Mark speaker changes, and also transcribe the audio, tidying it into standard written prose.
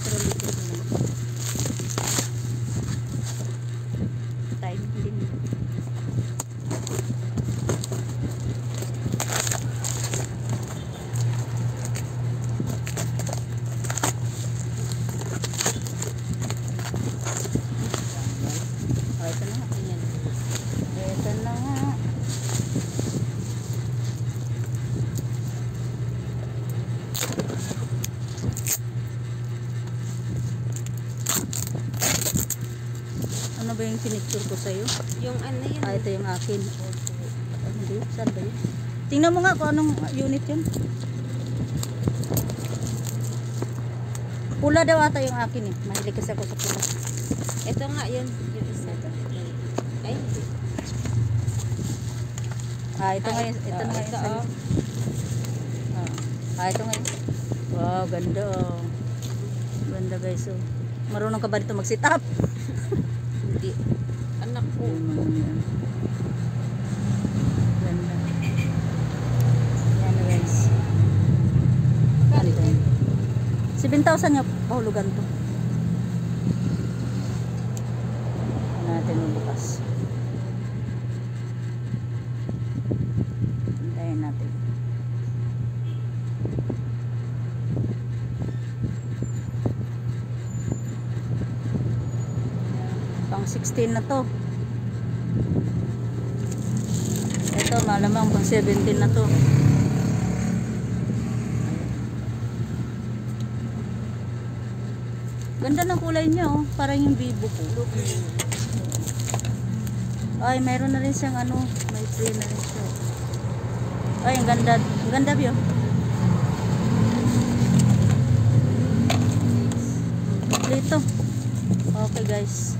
Speaker 1: Pero liquid naman. Time din. Oh, ito na nga.
Speaker 2: Ayan.
Speaker 1: Ito na nga. Ano ba yung pinicture ko sa'yo?
Speaker 2: Yung ano yun.
Speaker 1: Ah, ito yung akin. Hindi, saan ba yun? Tingnan mo nga kung anong unit yun. Pula daw ata yung akin eh. Mahilig kasi ako sa pula.
Speaker 2: Ito nga yun. Yung isa. Ay,
Speaker 1: Ah, ito nga yun. Ito na nga yun
Speaker 2: ito,
Speaker 1: sa'yo. Ah, ito nga yun. Wow, ganda oh. Ganda guys oh. Marunong ka ba dito mag-sit up?
Speaker 2: hindi. Anak ko.
Speaker 1: Ganda. Yan guys.
Speaker 2: Galit
Speaker 1: Ganda.
Speaker 2: eh.
Speaker 1: 7,000 nga pahulugan to. Natin bukas. Hintayin natin. Pang 16 na to. Ito malamang pang 17 na to. Ganda ng kulay niya oh, parang yung Vivo ko. Ay, mayroon na rin siyang ano, may free na rin siya. Ay, ang ganda. Ang ganda view. Dito. Okay guys.